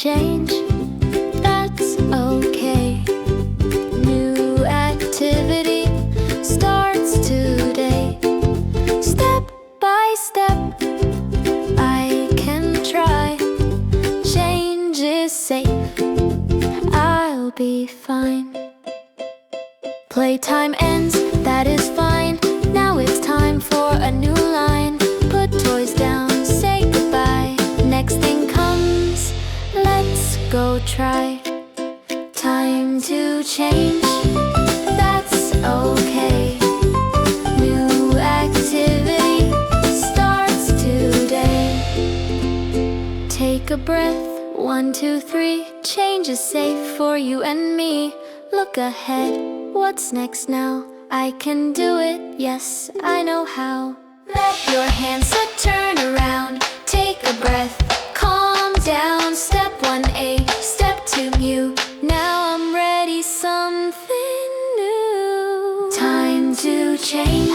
change, that's okay. New activity starts today. Step by step, I can try. Change is safe, I'll be fine. Playtime ends, that is fine. Now it's time for a new line. Put toys down, say goodbye. Next thing comes, let's go try. Time to change, that's okay. New activity starts today. Take a breath, 1, 2, 3. Change is safe for you and me. Look ahead, what's next now? I can do it, yes, I know how. Let your hands turn around. Take a breath, calm down. Step 1A, step 2 new. Now I'm ready, something new. Time to change,